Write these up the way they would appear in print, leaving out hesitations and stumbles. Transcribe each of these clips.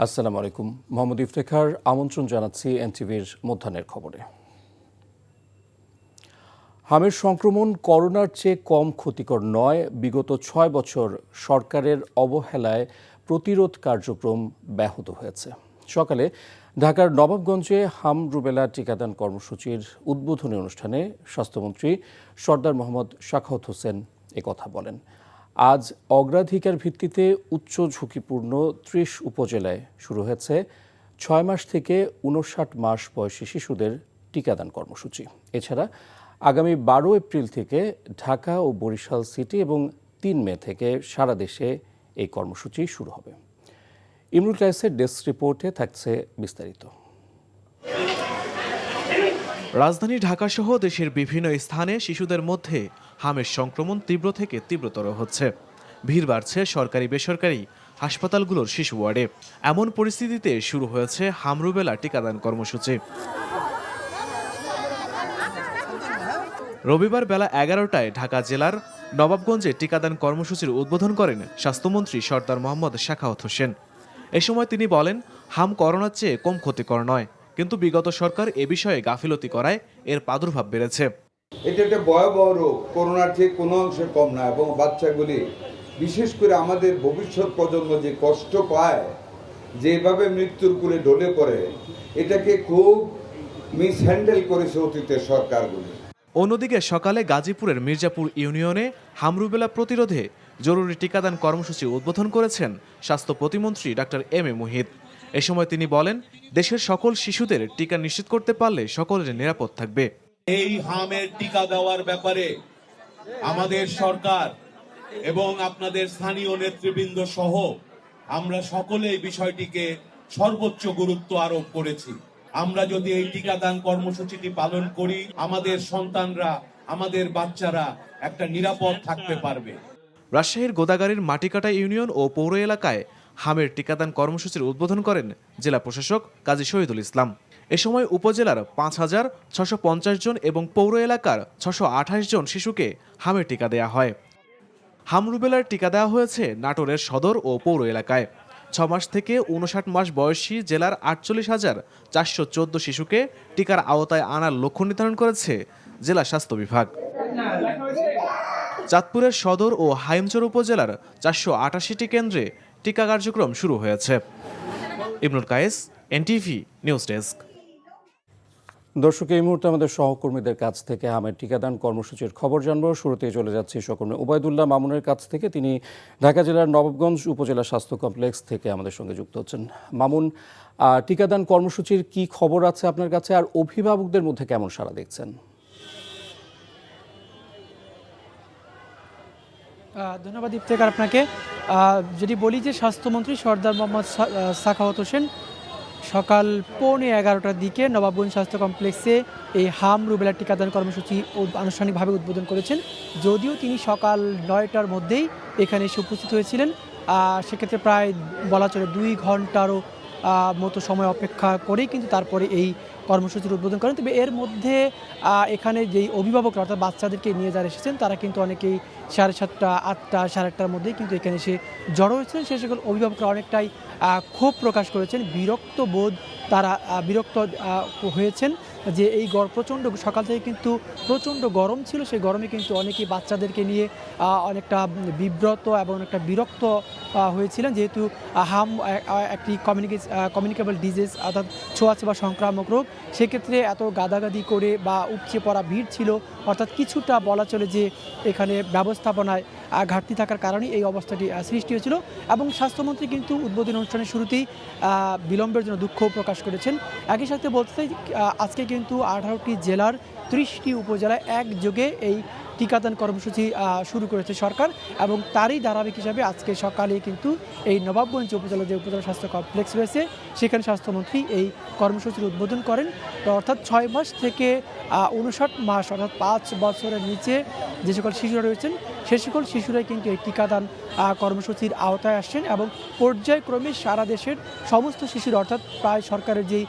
আসসালামু আলাইকুম। মোহাম্মদ ইফতেখার আমন্ত্রণ জানাচ্ছি এনটিভির মধ্যাহ্নের খবরে। হামের সংক্রমণ করোনার চেয়ে কম ক্ষতিকর নয়। বিগত ৬ বছর সরকারের অবহেলায় প্রতিরোধ কার্যক্রম ব্যাহত হয়েছে। সকালে ঢাকার নবাবগঞ্জে হাম রুবেলা টিকাদান কর্মসূচির উদ্বোধনী অনুষ্ঠানে স্বাস্থ্যমন্ত্রী সরদার মোহাম্মদ সাখাওয়াত হোসেন একথা বলেন। আজ অগ্রাধিকার ভিত্তিতে উচ্চ ঝুঁকিপূর্ণ ৩০ উপজেলায় শুরু হয়েছে ৬ মাস থেকে ৫৯ মাস বয়সী শিশুদের টিকাদান কর্মসূচি। এছাড়া আগামী ১২ এপ্রিল থেকে ঢাকা ও বরিশাল সিটি এবং ৩ মে থেকে সারা দেশে এই কর্মসূচি শুরু হবে। ইমরুল কায়েসের ডেস্ক রিপোর্টে থাকছে বিস্তারিত। রাজধানী ঢাকাসহ দেশের বিভিন্ন স্থানে শিশুদের মধ্যে হামের সংক্রমণ তীব্র থেকে তীব্রতর হচ্ছে। ভিড় বাড়ছে সরকারি বেসরকারি হাসপাতালগুলোর শিশু ওয়ার্ডে। এমন পরিস্থিতিতে শুরু হয়েছে হাম রুবেলা টিকাদান কর্মসূচি। রবিবার বেলা ১১টায় ঢাকা জেলার নবাবগঞ্জে টিকাদান কর্মসূচির উদ্বোধন করেন স্বাস্থ্যমন্ত্রী সরদার মোহাম্মদ সাখাওয়াত হোসেন। এ সময় তিনি বলেন, হাম করোনার চেয়ে কম ক্ষতিকর নয়, কিন্তু বিগত সরকার এ বিষয়ে গাফিলতি করায় এর প্রাদুর্ভাব বেড়েছে। এটা একটা ভয়াবহ রোগ, করোনার চেয়ে কোনো অংশে কম না, এবং বাচ্চাগুলি বিশেষ করে আমাদের ভবিষ্যৎ প্রজন্ম যে কষ্ট পায়, যেভাবে মৃত্যুর কুলে ঢলে পড়ে, এটাকে খুব মিসহ্যান্ডেল করেছে অতীতের সরকারগুলি। অন্যদিকে সকালে গাজীপুরের মির্জাপুর ইউনিয়নে হাম রুবেলা প্রতিরোধে জরুরি টিকাদান কর্মসূচি উদ্বোধন করেছেন স্বাস্থ্য প্রতিমন্ত্রী ডাক্তার এম এ মুহিত। এ সময় তিনি বলেন, দেশের সকল শিশুদের টিকা নিশ্চিত করতে পারলে সকলের নিরাপদ থাকবে। এই হামের টিকা দেওয়ার ব্যাপারে আমাদের সরকার এবং আপনাদের স্থানীয় নেতৃবৃন্দ সহ আমরা সকলে এই বিষয়টিকে সর্বোচ্চ গুরুত্ব আরোপ করেছি। আমরা যদি এই টিকাদান কর্মসূচিটি পালন করি, আমাদের সন্তানরা, আমাদের বাচ্চারা একটা নিরাপদ থাকতে পারবে। রাজশাহীর গোদাগাড়ীর মাটিকাটা ইউনিয়ন ও পৌর এলাকায় হামের টিকাদান কর্মসূচির উদ্বোধন করেন জেলা প্রশাসক কাজী শহীদুল ইসলাম। এ সময় উপজেলার ৫,৬৫০ জন এবং পৌর এলাকার ৬২৮ জন শিশুকে হামের টিকা দেয়া হয়। হাম রুবেলার টিকা দেওয়া হয়েছে নাটোরের সদর ও পৌর এলাকায়। ৬ মাস থেকে ৫৯ মাস বয়সী জেলার ৪৮,৪১৪ শিশুকে টিকার আওতায় আনার লক্ষ্য নির্ধারণ করেছে জেলা স্বাস্থ্য বিভাগ। চাঁদপুরের সদর ও হাইমচর উপজেলার ৪৮৮টি কেন্দ্রে টিকা কার্যক্রম শুরু হয়েছে। Imrul Kayes, NTV news desk. দর্শক, এই মুহূর্তে আমাদের সহকর্মীদের কাছ থেকে হামের টিকাদান কর্মসূচির খবর জানবো। শুরুতেই চলে যাচ্ছি সহকর্মী ওবায়দুল্লাহ মামুনের কাছ থেকে। তিনি ঢাকা জেলার নবাবগঞ্জ উপজেলা স্বাস্থ্য কমপ্লেক্স থেকে আমাদের সঙ্গে যুক্ত হচ্ছেন। মামুন, টিকাদান কর্মসূচির কি খবর আছে আপনার কাছে, আর অভিভাবকদের মধ্যে কেমন সাড়া দেখছেন? ধন্যবাদ ইফতেখার আপনাকে। যদি বলি যে স্বাস্থ্যমন্ত্রী সরদার মোহাম্মদ সাখাওয়াত হোসেন সকাল 11:15টার দিকে নবাবগঞ্জ স্বাস্থ্য কমপ্লেক্সে এই হাম রুবেলা টিকাদান কর্মসূচি আনুষ্ঠানিকভাবে উদ্বোধন করেছেন। যদিও তিনি সকাল 9টার মধ্যেই এখানে এসে উপস্থিত হয়েছিলেন, সেক্ষেত্রে প্রায় বলা চলে 2 ঘন্টারও মতো সময় অপেক্ষা করেই কিন্তু তারপরে এই কর্মসূচির উদ্বোধন করেন। তবে এর মধ্যে এখানে যেই অভিভাবকরা অর্থাৎ বাচ্চাদেরকে নিয়ে যারা এসেছেন তারা কিন্তু অনেকেই 7:30, 8টা, 8:30টার মধ্যেই কিন্তু এখানে এসে জড়ো হয়েছিলেন। সে সকল অভিভাবকরা অনেকটাই ক্ষোভ প্রকাশ করেছেন, তারা বিরক্ত হয়েছেন যে এই প্রচণ্ড সকাল থেকে কিন্তু প্রচণ্ড গরম ছিল। সেই গরমে কিন্তু অনেকেই বাচ্চাদেরকে নিয়ে অনেকটা বিব্রত এবং অনেকটা বিরক্ত হয়েছিলেন, যেহেতু হাম একটি কমিউনিকেবল ডিজিজ অর্থাৎ ছোঁয়াচে বা সংক্রামক রোগ। সেক্ষেত্রে এত গাদাগাদি করে বা উপচে পড়া ভিড় ছিল, অর্থাৎ কিছুটা বলা চলে যে এখানে ব্যবস্থাপনায় ঘাটতি থাকার কারণেই এই অবস্থাটি সৃষ্টি হয়েছিল। এবং স্বাস্থ্যমন্ত্রী কিন্তু উদ্বোধনী অনুষ্ঠানের শুরুতেই বিলম্বের জন্য দুঃখ প্রকাশ করেছেন। একই সাথে বলতে চাই আজকে কিন্তু 18টি জেলার 30টি উপজেলায় একযোগে এই টিকাদান কর্মসূচি শুরু করেছে সরকার, এবং তারই ধারাবাহিক হিসাবে আজকে সকালে কিন্তু এই নবাবগঞ্জ উপজেলা যে উপজেলা স্বাস্থ্য কমপ্লেক্স রয়েছে সেখানে স্বাস্থ্যমন্ত্রী এই কর্মসূচির উদ্বোধন করেন। অর্থাৎ 6 মাস থেকে 59 মাস অর্থাৎ 5 বছরের নিচে যে সকল শিশুরা রয়েছেন সে সকল শিশুরাই কিন্তু এই টিকাদান কর্মসূচির আওতায় আসছেন এবং পর্যায়ক্রমে সারা দেশের সমস্ত শিশুর অর্থাৎ প্রায় সরকারের যেই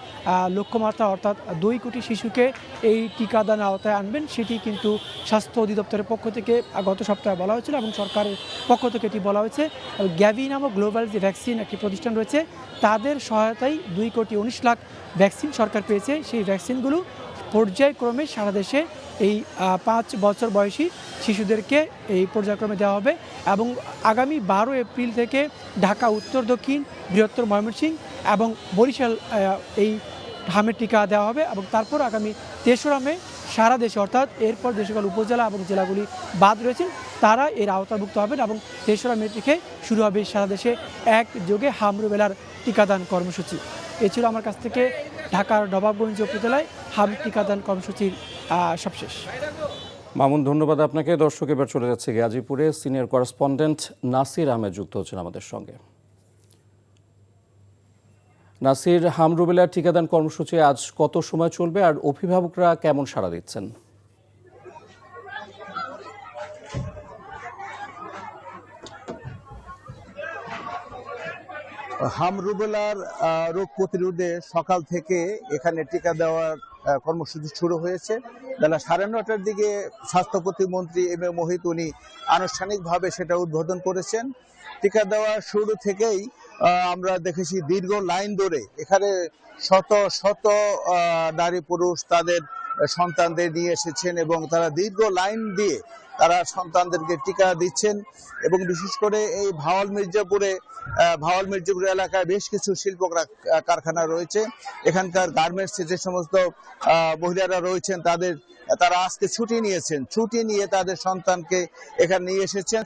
লক্ষ্যমাত্রা অর্থাৎ 2 কোটি শিশুকে এই টিকাদানের আওতায় আনবেন সেটি কিন্তু স্বাস্থ্য অধিদপ্তরের পক্ষ থেকে গত সপ্তাহে বলা হয়েছিল এবং সরকারের পক্ষ থেকে এটি বলা হয়েছে। গ্যাভি নামক গ্লোবাল যে ভ্যাকসিন একটি প্রতিষ্ঠান রয়েছে তাদের সহায়তায় 2,19,00,000 ভ্যাকসিন সরকার পেয়েছে। সেই ভ্যাকসিনগুলো পর্যায়ক্রমে সারা দেশে এই 5 বছর বয়সী শিশুদেরকে এই পর্যায়ক্রমে দেওয়া হবে এবং আগামী 12 এপ্রিল থেকে ঢাকা উত্তর দক্ষিণ বৃহত্তর ময়মনসিংহ এবং বরিশাল এই হামের টিকা দেওয়া হবে এবং তারপর আগামী 3রা মে সারা দেশে অর্থাৎ এরপর যে সকল উপজেলা এবং জেলাগুলি বাদ রয়েছেন তারা এর আওতাভুক্ত হবেন এবং 3রা মে থেকে শুরু হবে সারা দেশে একযোগে হাম রুবেলার টিকাদান কর্মসূচি। এ ছিল আমার কাছ থেকে ঢাকার নবাবগঞ্জ উপজেলায় হাম টিকাদান কর্মসূচির সবশেষ। মামুন, ধন্যবাদ আপনাকে। দর্শক, এবার চলে যাচ্ছে গাজীপুরে। সিনিয়র করেসপন্ডেন্ট নাসির আহমেদ যুক্ত হচ্ছেন আমাদের সঙ্গে। নাসির, হাম রুবেলার টিকাদান কর্মসূচি আজ কত সময় চলবে আর অভিভাবকরা কেমন সাড়া দিচ্ছেন? হাম রুবেলার রোগ প্রতিরোধে সকাল থেকে এখানে টিকা দেওয়ার কর্মসূচি শুরু হয়েছে। বেলা 9:30টার দিকে স্বাস্থ্য প্রতিমন্ত্রী এম এ মোহিত উনি আনুষ্ঠানিকভাবে সেটা উদ্বোধন করেছেন। টিকা দেওয়া শুরু থেকেই আমরা দেখেছি দীর্ঘ লাইন ধরে এখানে শত শত নারী পুরুষ তাদের সন্তানদের নিয়ে এসেছেন এবং তারা দীর্ঘ লাইন দিয়ে তারা সন্তানদেরকে টিকা দিচ্ছেন এবং বিশেষ করে এই ভাওয়াল মির্জাপুর এলাকায় বেশ কিছু শিল্প কারখানা রয়েছে। এখানকার গার্মেন্টসে যে সমস্ত মহিলারা রয়েছেন তারা আজকে ছুটি নিয়েছেন, ছুটি নিয়ে তাদের সন্তানকে এখানে নিয়ে এসেছেন।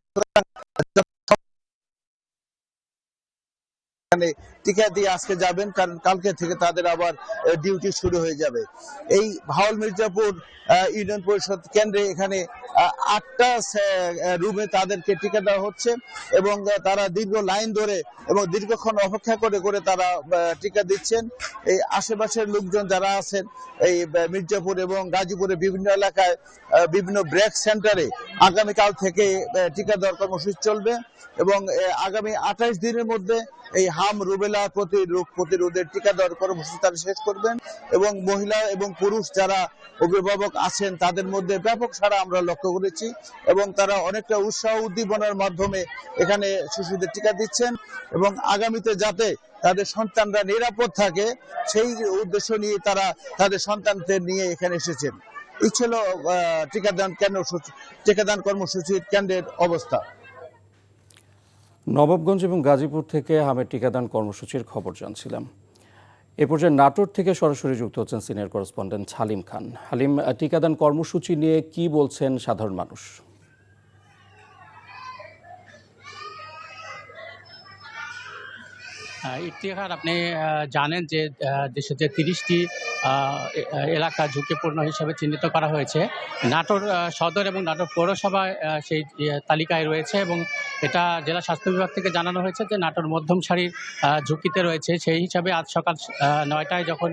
টিকা দিয়ে আজকে যাবেন, কারণ কালকে থেকে তাদের আবার ডিউটি শুরু হয়ে যাবে। এই ভাওয়াল মির্জাপুর ইউনিয়ন পরিষদ কেন্দ্রে এখানে 8টা রুমে তাদেরকে টিকা দেওয়া হচ্ছে এবং তারা দীর্ঘ লাইন ধরে এবং দীর্ঘক্ষণ অপেক্ষা করে করে তারা টিকা দিচ্ছেন। এই আশেপাশের লোকজন যারা আছেন এই মির্জাপুর এবং গাজীপুরের বিভিন্ন এলাকায় বিভিন্ন ব্রেক সেন্টারে আগামীকাল থেকে টিকা দেওয়ার কর্মসূচি চলবে এবং আগামী 28 দিনের মধ্যে এই হাম রুবেলা রোগ প্রতিরোধের টিকা দেওয়ার কর্মসূচি তারা শেষ করবেন এবং মহিলা এবং পুরুষ যারা অভিভাবক আছেন তাদের মধ্যে ব্যাপক সাড়া আমরা লক্ষ্য করেছি এবং তারা অনেকটা উৎসাহ উদ্দীপনার মাধ্যমে এখানে শিশুদের টিকা দিচ্ছেন এবং আগামীতে যাতে তাদের সন্তানরা নিরাপদ থাকে সেই উদ্দেশ্য নিয়ে তারা তাদের সন্তানদের নিয়ে এখানে এসেছেন। এই ছিল টিকাদান কর্মসূচির কেন্দ্রের অবস্থা। নবাবগঞ্জ এবং গাজীপুর থেকে হামের টিকাদান কর্মসূচির খবর জানছিলাম। এ পর্যায়ে নাটোর থেকে সরাসরি যুক্ত হচ্ছেন সিনিয়র করেসপন্ডেন্ট হালিম খান। হালিম, টিকাদান কর্মসূচি নিয়ে কি বলছেন সাধারণ মানুষ? ইফতিখার, আপনি জানেন যে দেশে যে 30টি এলাকা ঝুঁকিপূর্ণ হিসেবে চিহ্নিত করা হয়েছে, নাটোর সদর এবং নাটোর পৌরসভা সেই তালিকায় রয়েছে এবং এটা জেলা স্বাস্থ্য বিভাগ থেকে জানানো হয়েছে যে নাটোর মধ্যম সারির ঝুঁকিতে রয়েছে। সেই হিসাবে আজ সকাল 9টায় যখন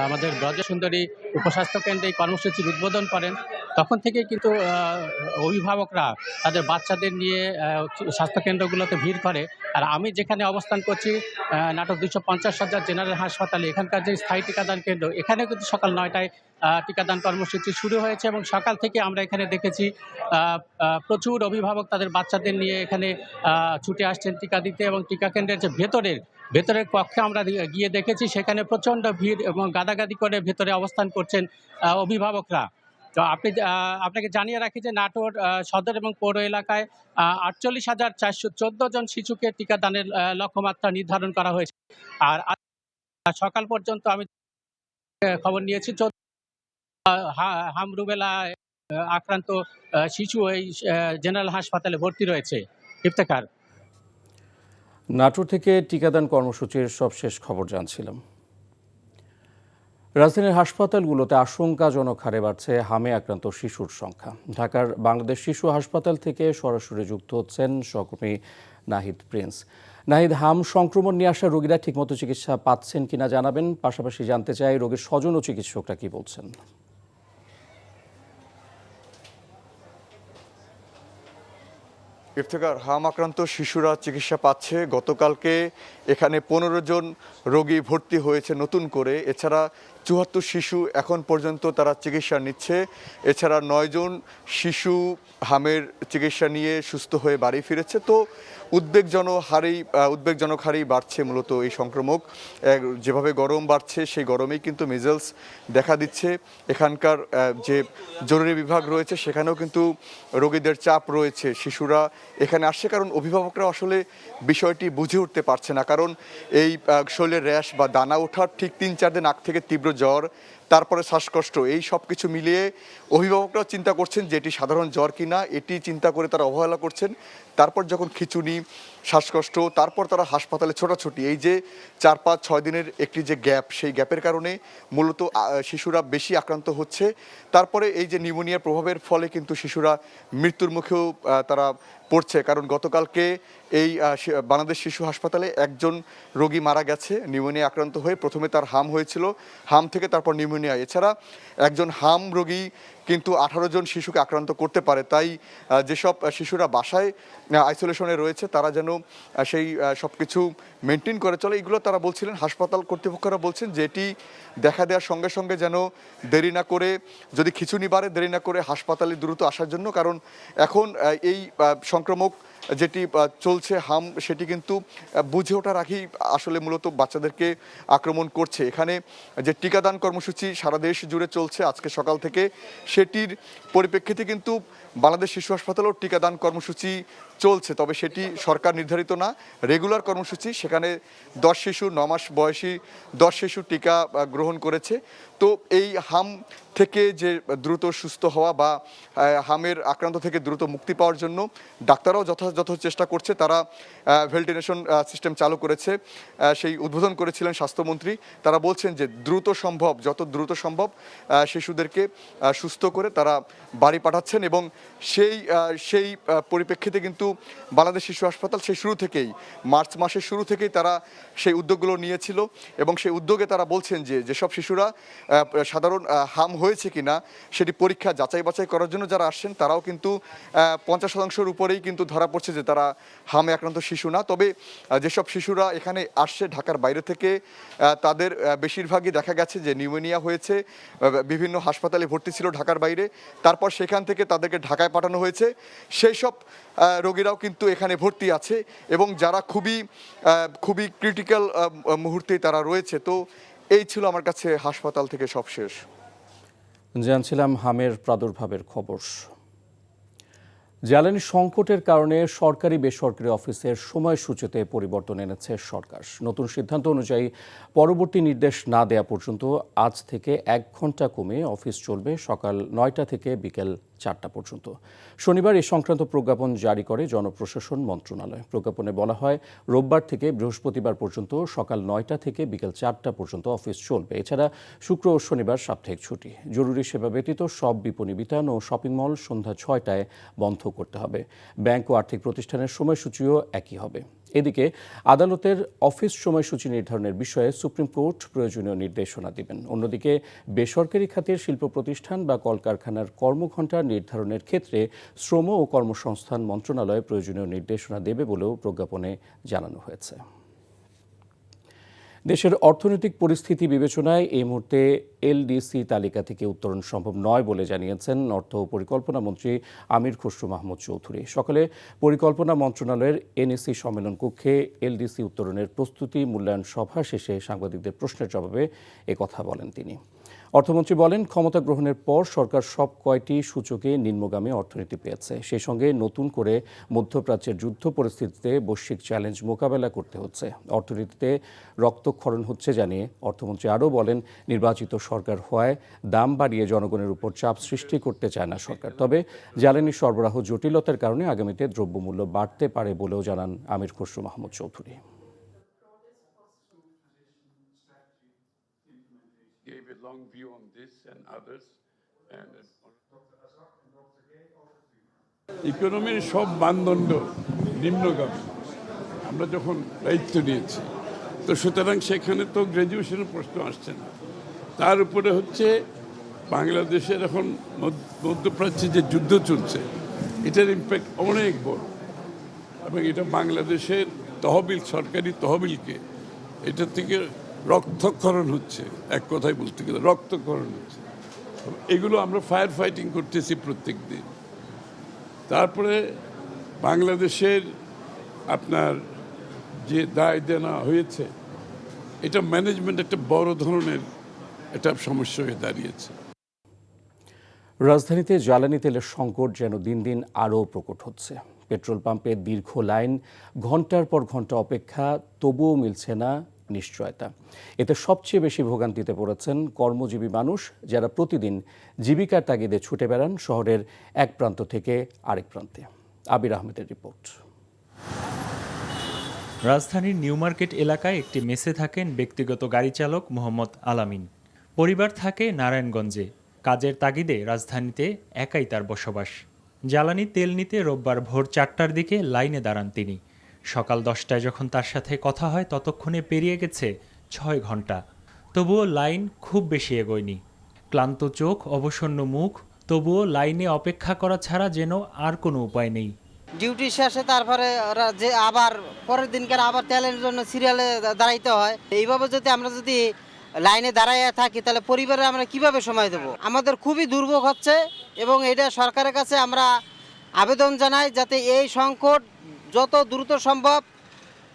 আমাদের ব্রজসুন্দরী উপস্বাস্থ্য কেন্দ্রে এই কর্মসূচির উদ্বোধন করেন তখন থেকেই কিন্তু অভিভাবকরা তাদের বাচ্চাদের নিয়ে স্বাস্থ্যকেন্দ্রগুলোতে ভিড় করে। আর আমি যেখানে অবস্থান করছি নাটোর 250 শয্যার জেনারেল হাসপাতালে, এখানকার যে স্থায়ী টিকাদান কেন্দ্র, এখানে কিন্তু সকাল 9টায় টিকাদান কর্মসূচি শুরু হয়েছে এবং সকাল থেকে আমরা এখানে দেখেছি প্রচুর অভিভাবক তাদের বাচ্চাদের নিয়ে এখানে ছুটে আসছেন টিকা দিতে এবং টিকা কেন্দ্রের যে ভেতরের কক্ষে আমরা গিয়ে দেখেছি সেখানে প্রচণ্ড ভিড় এবং গাদাগাদি করে ভেতরে অবস্থান করছেন অভিভাবকরা। তো আপনাকে জানিয়ে রাখি যে নাটোর সদর এবং পৌর এলাকায় 48,414 জন শিশুকে টিকাদানের লক্ষ্যমাত্রা নির্ধারণ করা হয়েছে। আর সকাল পর্যন্ত আমি খবর নিয়েছি হাম রুবেলা আক্রান্ত শিশু এই জেনারেল হাসপাতালে ভর্তি রয়েছে। ইফতেখার, নাটোর থেকে টিকাদান কর্মসূচির সবশেষ খবর জানছিলাম। রাজধানীর হাসপাতালগুলোতে আশঙ্কাজনক হারে বাড়ছে হামে আক্রান্ত শিশুর সংখ্যা। ঢাকার বাংলাদেশ শিশু হাসপাতাল থেকে সরাসরি যুক্ত হচ্ছেন সহকর্মী নাহিদ প্রিন্স। নাহিদ, হাম সংক্রমণ নিয়ে আসা রোগীরা ঠিকমতো চিকিৎসা পাচ্ছেন কিনা জানাবেন, পাশাপাশি জানতে চাই রোগীর স্বজন ও চিকিৎসকরা কি বলছেন। ইফতেখার, হাম আক্রান্ত শিশুরা চিকিৎসা পাচ্ছে। গতকালকে এখানে 15 জন রোগী ভর্তি হয়েছে নতুন করে। এছাড়া 74 শিশু এখন পর্যন্ত তারা চিকিৎসা নিচ্ছে। এছাড়া 9 জন শিশু হামের চিকিৎসা নিয়ে সুস্থ হয়ে বাড়ি ফিরেছে। তো উদ্বেগজনক হারেই বাড়ছে মূলত এই সংক্রমক। যেভাবে গরম বাড়ছে সেই গরমেই কিন্তু মিজেলস দেখা দিচ্ছে। এখানকার যে জরুরি বিভাগ রয়েছে সেখানেও কিন্তু রোগীদের চাপ রয়েছে। শিশুরা এখানে আসছে কারণ অভিভাবকরা আসলে বিষয়টি বুঝে উঠতে পারছে না। কারণ এই শরীরের র্যাশ বা দানা ওঠার ঠিক 3-4 দিন আগ থেকে তীব্র জ্বর, তারপরে শ্বাসকষ্ট, এই সব কিছু মিলিয়ে অভিভাবকরাও চিন্তা করছেন যে এটি সাধারণ জ্বর কিনা, এটি চিন্তা করে তারা অবহেলা করছেন। তারপর যখন খিঁচুনি, শ্বাসকষ্ট, তারপর তারা হাসপাতালে ছোটাছুটি, এই যে 4-5-6 দিনের একটি যে গ্যাপ, সেই গ্যাপের কারণে মূলত শিশুরা বেশি আক্রান্ত হচ্ছে। তারপরে এই যে নিউমোনিয়ার প্রভাবের ফলে কিন্তু শিশুরা মৃত্যুর মুখেও তারা পড়ছে। কারণ গতকালকে এই বাংলাদেশ শিশু হাসপাতালে একজন রোগী মারা গেছে নিউমোনিয়া আক্রান্ত হয়ে। প্রথমে তার হাম হয়েছিল, হাম থেকে তারপর নিউমোনিয়া। এছাড়া একজন হাম রোগী কিন্তু 18 জন শিশুকে আক্রান্ত করতে পারে। তাই যেসব শিশুরা বাসায় আইসোলেশনে রয়েছে তারা যেন সেই সব কিছু মেনটেন করে চলে, এগুলো তারা বলছিলেন। হাসপাতাল কর্তৃপক্ষরা বলছেন যে এটি দেখা দেওয়ার সঙ্গে সঙ্গে যেন দেরি না করে, যদি খিঁচুনি বাড়ে দেরি না করে হাসপাতালে দ্রুত আসার জন্য। কারণ এখন এই সংক্রমক যেটি চলছে হাম, সেটি কিন্তু বুঝে ওঠার আগেই আসলে মূলত বাচ্চাদেরকে আক্রমণ করছে। এখানে যে টিকাদান কর্মসূচি সারা দেশ জুড়ে চলছে আজকে সকাল থেকে, সেটির পরিপ্রেক্ষিতে কিন্তু বাংলাদেশ শিশু হাসপাতালেও টিকাদান কর্মসূচি চলছে। তবে সেটি সরকার নির্ধারিত না, রেগুলার কর্মসূচি। সেখানে 10 শিশু, 9 মাস বয়সী 10 শিশু টিকা গ্রহণ করেছে। তো এই হাম থেকে যে দ্রুত সুস্থ হওয়া বা হামের আক্রান্ত থেকে দ্রুত মুক্তি পাওয়ার জন্য ডাক্তাররাও যথাযথ চেষ্টা করছে। তারা ভেন্টিলেশন সিস্টেম চালু করেছে, সেই উদ্বোধন করেছিলেন স্বাস্থ্যমন্ত্রী। তারা বলছেন যে যত দ্রুত সম্ভব শিশুদেরকে সুস্থ করে তারা বাড়ি পাঠাচ্ছেন। এবং সেই পরিপ্রেক্ষিতে কিন্তু বাংলাদেশ শিশু হাসপাতাল সেই শুরু থেকেই, মার্চ মাসের শুরু থেকেই তারা সেই উদ্যোগগুলো নিয়েছিল। এবং সেই উদ্যোগে তারা বলছেন যে যেসব শিশুরা সাধারণ হাম হয়েছে কিনা সেটি পরীক্ষা যাচাই বাছাই করার জন্য যারা আসছেন তারাও কিন্তু 50% উপরেই কিন্তু ধরা পড়ছে যে তারা হামে আক্রান্ত শিশু না। তবে যেসব শিশুরা এখানে আসছে ঢাকার বাইরে থেকে, তাদের বেশিরভাগই দেখা গেছে যে নিউমোনিয়া হয়েছে, বিভিন্ন হাসপাতালে ভর্তি ছিল ঢাকার বাইরে, তারপর সেখান থেকে তাদেরকে ঢাকায় পাঠানো হয়েছে। সেই সব রোগীরাও কিন্তু এখানে ভর্তি আছে এবং যারা খুবই ক্রিটিক্যাল মুহূর্তে তারা রয়েছে। তো এই ছিল আমার কাছে হাসপাতাল থেকে সবশেষ। জানছিলাম হামের প্রাদুর্ভাবের খবর। জ্বালানি সংকটের কারণে সরকারি বেসরকারি অফিসের সময়সূচিতে পরিবর্তন এনেছে সরকার। নতুন সিদ্ধান্ত অনুযায়ী পরবর্তী নির্দেশ না দেয়া পর্যন্ত আজ থেকে 1 ঘন্টা কমে অফিস চলবে সকাল 9টা থেকে বিকেল 4টা পর্যন্ত। শনিবার এ সংক্রান্ত প্রজ্ঞাপন জারি করে জনপ্রশাসন মন্ত্রণালয়। প্রজ্ঞাপনে বলা হয়, রোববার থেকে বৃহস্পতিবার পর্যন্ত সকাল 9টা থেকে বিকেল 4টা পর্যন্ত অফিস চলবে। এছাড়া শুক্র ও শনিবার সাপ্তাহিক ছুটি। জরুরি সেবা ব্যতীত সব বিপণী বিতান ও শপিং মল সন্ধ্যা 6টায় বন্ধ করতে হবে। ব্যাংক ও আর্থিক প্রতিষ্ঠানের সময়সূচিও একই হবে। এদিকে আদালতের অফিস সময়সূচি নির্ধারণের বিষয়ে সুপ্রিম কোর্ট প্রয়োজনীয় নির্দেশনা দিবেন। অন্যদিকে বেসরকারি খাতের শিল্প প্রতিষ্ঠান বা কলকারখানার কর্মঘণ্টা নির্ধারণের ক্ষেত্রে শ্রম ও কর্মসংস্থান মন্ত্রণালয় প্রয়োজনীয় নির্দেশনা দেবে বলেও প্রজ্ঞাপনে জানানো হয়েছে। দেশের অর্থনৈতিক পরিস্থিতি বিবেচনায় এই মুহূর্তে এলডিসি তালিকা থেকে উত্তরণ সম্ভব নয় বলে জানিয়েছেন অর্থ ও পরিকল্পনা মন্ত্রী আমির খসরু মাহমুদ চৌধুরী। সকালে পরিকল্পনা মন্ত্রণালয়ের এনএসি সম্মেলন কক্ষে এলডিসি উত্তরণের প্রস্তুতি মূল্যায়ন সভা শেষে সাংবাদিকদের প্রশ্নের জবাবে একথা বলেন তিনি। অর্থমন্ত্রী বলেন, ক্ষমতা গ্রহণের পর সরকার সব কয়টি সূচকে নিম্নগামী অর্থনীতি পেয়েছে। সেই সঙ্গে নতুন করে মধ্যপ্রাচ্যের যুদ্ধ পরিস্থিতিতে বৈশ্বিক চ্যালেঞ্জ মোকাবেলা করতে হচ্ছে। অর্থনীতিতে রক্তক্ষরণ হচ্ছে জানিয়ে অর্থমন্ত্রী আরও বলেন, নির্বাচিত সরকার হওয়ায় দাম বাড়িয়ে জনগণের উপর চাপ সৃষ্টি করতে চায় না সরকার। তবে জ্বালানি সরবরাহ জটিলতার কারণে আগামীতে দ্রব্যমূল্য বাড়তে পারে বলেও জানান আমির Khasru Mahmud Chowdhury. Gave a long view on this and others. ইকোনমির সব মানদণ্ড নিম্নগামী আমরা যখন দায়িত্ব নিয়েছি, তো সুতরাং সেখানে তো গ্র্যাজুয়েশনের প্রশ্ন আসছে না। তার উপরে হচ্ছে বাংলাদেশের এখন মধ্যপ্রাচ্যে যে যুদ্ধ চলছে, এটার ইম্প্যাক্ট অনেক বড়। এবং এটা বাংলাদেশের তহবিল, সরকারি তহবিলকে এটা থেকে রক্তক্ষরণ হচ্ছে, এক কথায় বলতে গেলে রক্তক্ষরণ হচ্ছে। এগুলো আমরা ফায়ার ফাইটিং করতেছি প্রত্যেক দিন। তারপরে বাংলাদেশের আপনার যে দায় দেনা হয়েছে, এটা ম্যানেজমেন্ট একটা বড় ধরনের একটা সমস্যা হয়ে দাঁড়িয়েছে। রাজধানীতে জ্বালানি তেলের সংকট যেন দিন দিন আরও প্রকট হচ্ছে। পেট্রোল পাম্পে দীর্ঘ লাইন, ঘন্টার পর ঘন্টা অপেক্ষা, তবুও মিলছে না নিশ্চয়তা। এতে সবচেয়ে বেশি ভোগান্তিতে পড়েছেন কর্মজীবী মানুষ, যারা প্রতিদিন জীবিকার তাগিদে ছুটে বেড়ান শহরের এক প্রান্ত থেকে আরেক প্রান্তে। আবির আহমেদের রিপোর্ট। রাজধানীর নিউ মার্কেট এলাকায় একটি মেসে থাকেন ব্যক্তিগত গাড়ি চালক মোহাম্মদ আলামিন। পরিবার থাকে নারায়ণগঞ্জে। কাজের তাগিদে রাজধানীতে একাই তার বসবাস। জ্বালানি তেল নিতে রোববার ভোর 4টার দিকে লাইনে দাঁড়ান তিনি। সকাল 10টায় যখন তার সাথে কথা হয় ততক্ষণে পেরিয়ে গেছে 6 ঘন্টা। তবুও লাইন খুব বেশি এগোয়নি। ক্লান্ত চোখ, অবসন্ন মুখ, তবুও লাইনে অপেক্ষা করা ছাড়া যেন আর কোনো উপায় নেই। ডিউটি শেষে তারপরে ওরা যে আবার পরের দিনকার আবার তেলের জন্য সিরিয়ালে দাঁড়াইতে হয়। এইভাবে আমরা যদি লাইনে দাঁড়াইয়া থাকি তাহলে পরিবারে আমরা কিভাবে সময় দেব? আমাদের খুবই দুর্ভোগ হচ্ছে এবং এটা সরকারের কাছে আমরা আবেদন জানাই যাতে এই সংকট যত দ্রুত সম্ভব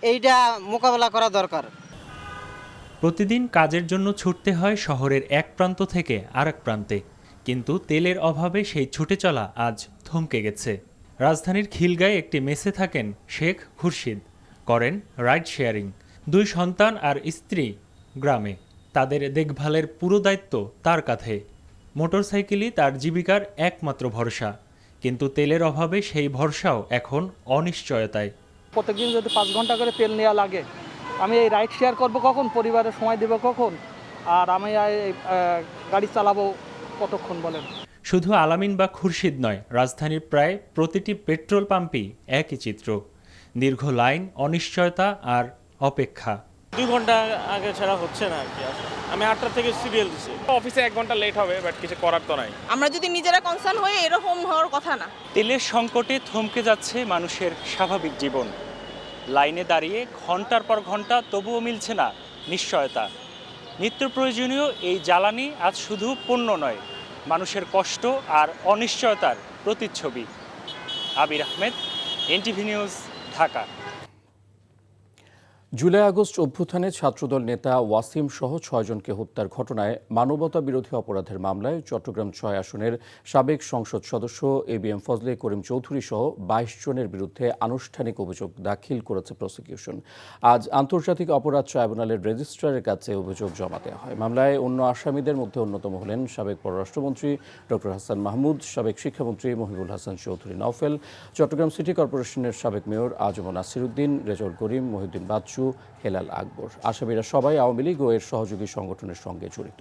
এইটা মোকাবেলা করা দরকার। প্রতিদিন কাজের জন্য ছুটতে হয় শহরের এক প্রান্ত থেকে আরেক প্রান্তে, কিন্তু তেলের অভাবে সেই ছুটে চলা আজ থমকে গেছে। রাজধানীর খিলগাঁয়ে একটি মেসে থাকেন শেখ খুরশিদ, করেন রাইড শেয়ারিং। 2 সন্তান আর স্ত্রী গ্রামে, তাদের দেখভালের পুরো দায়িত্ব তার কাঁধে। মোটরসাইকেলই তার জীবিকার একমাত্র ভরসা, কিন্তু তেলের অভাবে সেই ভরসাও এখন অনিশ্চয়তায়। প্রত্যেকদিন যদি 5 ঘন্টা করে তেল নেওয়া লাগে, আমি এই রাইড শেয়ার করব কখন, পরিবারের সময় দেব কখন, আর আমি গাড়ি চালাবো কতক্ষণ বলেন? শুধু আলামিন বা খুরশিদ নয়, রাজধানীর প্রায় প্রতিটি পেট্রোল পাম্পই একই চিত্র। দীর্ঘ লাইন, অনিশ্চয়তা আর অপেক্ষা। 2 ঘন্টা আগে ছাড়া হচ্ছে না আর কি। আমি 8টা থেকে সিরিয়াল দিছি। অফিসে 1 ঘন্টা লেট হবে, বাট কিছু করার তো নাই। আমরা যদি নিজেরা কনসার্ন হই, এরকম হওয়ার কথা না। তেলের সংকটে থমকে যাচ্ছে মানুষের স্বাভাবিক জীবন। লাইনে দাঁড়িয়ে ঘন্টার পর ঘন্টা, তবুও মিলছে না নিশ্চয়তা। নিত্য প্রয়োজনীয় এই জ্বালানি আজ শুধু পণ্য নয়, মানুষের কষ্ট আর অনিশ্চয়তার প্রতিচ্ছবি। Abir Ahmed, NTV news, Dhaka. July August অভ্যুত্থানে ছাত্রদল নেতা ওয়াসিম সহ 6 জনকে হত্যার ঘটনায় মানবতা বিরোধী অপরাধের মামলায় চট্টগ্রাম 6 আসনের সাবেক সংসদ সদস্য ABM ফজলে করিম চৌধুরী সহ 22 জনের বিরুদ্ধে আনুষ্ঠানিক অভিযোগ দাখিল করেছে প্রসিকিউশন। আজ আন্তর্জাতিক অপরাধ ট্রাইব্যুনালের রেজিস্ট্রারের কাছে অভিযোগ জমা দেওয়া হয়। মামলায় অন্য আসামিদের মধ্যে অন্যতম হলেন সাবেক পররাষ্ট্রমন্ত্রী ডক্টর হাসান মাহমুদ, সাবেক শিক্ষামন্ত্রী মহিবুল হাসান চৌধুরী নওফেল, চট্টগ্রাম সিটি কর্পোরেশনের সাবেক মেয়র আজম নাসিরউদ্দিন, রেজল করিম, মহিউদ্দিন বাচ্চু, হেলাল আকবর। আসামিরা সবাই আওয়ামী লীগ ও এর সহযোগী সংগঠনের সঙ্গে জড়িত।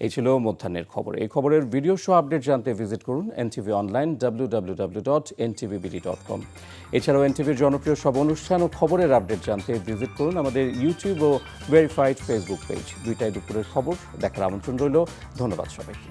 এই ছিল মধ্যাহ্নের খবর। এই খবরের ভিডিও শো আপডেট জানতে ভিজিট করুন NTV অনলাইন www.ntvbd.com। এছাড়াও এনটিভির জনপ্রিয় সব অনুষ্ঠান ও খবরের আপডেট জানতে ভিজিট করুন আমাদের ইউটিউব ও ভেরিফাইড ফেসবুক পেজ। 2টায় দুপুরের খবর দেখার আমন্ত্রণ রইল। ধন্যবাদ সবাইকে।